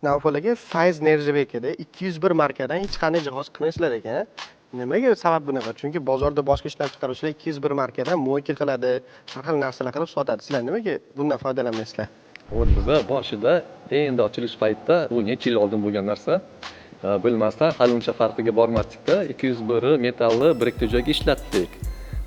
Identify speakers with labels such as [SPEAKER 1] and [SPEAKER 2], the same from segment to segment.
[SPEAKER 1] Navfal aka, Fayz Nержавекada 201 markadan hech qanday jihoz qilmaysizlar ekan. Nimaga sabab bunaqa? Chunki bozorda boshqa ishlab chiqaruvchilar 201 markadan mo'yka qiladi, har xil narsalar qilib sotadi. Sizlar nimaga bundan foydalanmaysizlar?
[SPEAKER 2] Biza boshida endi ochilish paytida bu necha yil oldin bo'lgan narsa bilmasdan hali uncha farqiga bormasdikda 201 metalli birikta joyga ishlatdik.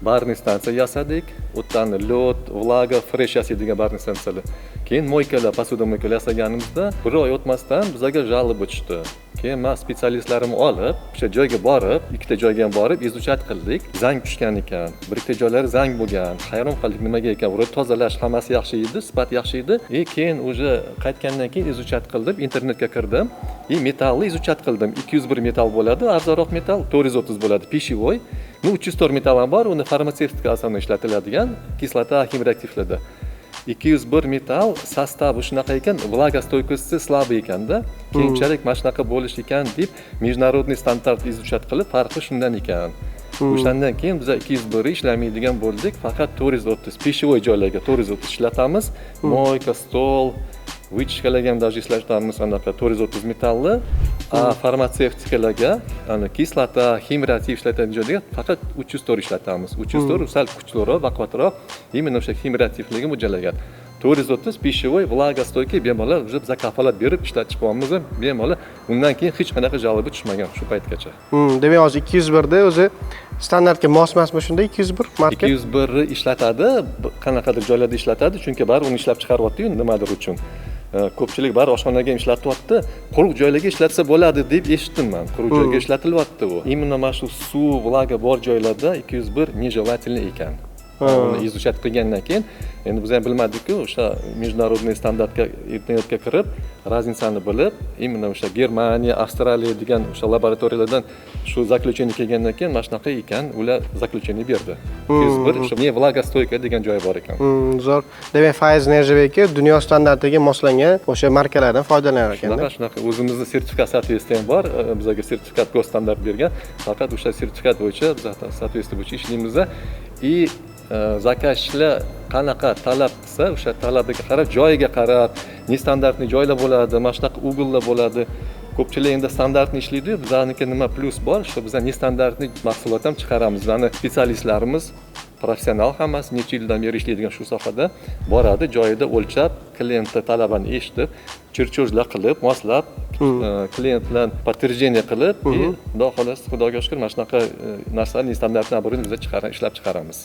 [SPEAKER 2] Barniy stansiya yasadik, o'tdan lod, vlaga, fresh yasadik barniy stansiyalar. Keyin mo'ykalar, posuda mo'ykalar yasaganimizda bir oy o'tmasdan bizga jalb o'tishdi. Keyin men spetsialistlarimni olib, o'sha joyga borib, ikkita joyga ham borib, izучат qildik. Zang tushgan ekan, birikta joylari zang bo'lgan. Hayron qoldik, nimaga ekan? Uni tozalash hammasi yaxshi edi, sifat yaxshi edi. Keyin o'sha qaytgandan keyin izучат qildim, internetga kirdim. Metalni izучат qildim. 201 metal bo'ladi, arzonroq metal 430 bo'ladi, pishvoy. 304 metal ham bor, uni farmatsevtika asosan ishlatiladigan kislota ximreaktivlarda. 201 metal sostavi shunaqa ekan, vlagostoykosти слабый ekanda, keyinchalik mana shunaqa bo'lish ekan deb международный standart izучат qilib, farqi shundan ekan. O'shandan keyin biz 201 ishlamaydigan bo'ldik, faqat 430 pishvoy joylarga 430 ishlatamiz. Moyka, stol, Вычкаларga ham даже ishlatamiz anaqa 430 metalli, farmatsevtikalarga, kislota, ximreaktiv ishlatadigan joyga faqat 304 ishlatamiz. 304 sal kuchliroq, baquvvatroq, именно o'sha ximreaktivligi mo'ljallangan. 430 pishvoy, vlagostoyka bemalol уже biz kafolat berib ishlatib qo'yamiz, bemalol. Undan keyin hech qanaqa javobi tushmagan shu paytgacha.
[SPEAKER 1] Demak, hozir 201 da o'zi standartga mos emasmi shunda 201 marka?
[SPEAKER 2] 201 ishlatadi, qanaqadir joylarda ishlatadi, chunki bari uni ishlab chiqaryapti-yu nimadir uchun. Ko'pchilik bari oshxonaga ham ishlatyapti, quruq joylarga ishlatsa bo'ladi deb eshitdim men. Quruq joyga ishlatilyapti bu. Именно mana shu suv, vlaga bor joylarda 201 нежелательно ekan. Uni izучат qilgandan keyin endi biz ham bilmadik-ku, o'sha международный standartga internetga kirib, razницani bilib, именно o'sha Germaniya, Avstraliya degan o'sha laboratoriyalardan shu заключение kelgandan keyin mana shunaqa ekan, ular заключение berdi. 201 o'sha ne vlagostoyka degan joyi bor ekan.
[SPEAKER 1] Zo'r. Demak, Fayz Nержавека dunyo standartiga moslangan o'sha markalardan foydalanar ekan-da.
[SPEAKER 2] Shunaqa o'zimizning sertifikat соответствия ham bor. Bizga sertifikat gosstandart bergan. Faqat o'sha sertifikat bo'yicha biz соответствие bo'yicha ishlaymiz. Zakashlar qanaqa talab qilsa, o'sha talabiga qarab, joyiga qarab, nestandartli joylar bo'ladi, mana shunaqa ugllar bo'ladi. Ko'pchilik endi standartni ishlaydi-yu, bizlarniki nima plus bor, shu biz nestandartli mahsulot ham chiqaramiz. Bizlarning specialistlarimiz professional hammasi necha yildan beri ishlaydigan shu sohada boradi, joyida o'lchab, klientning talabini eshitib, chirchojlar qilib, moslab, klient bilan подтверждение qilib, xudo xolos, xudoga shukr, mana shunaqa narsalarni standartni biz ishlab chiqaramiz.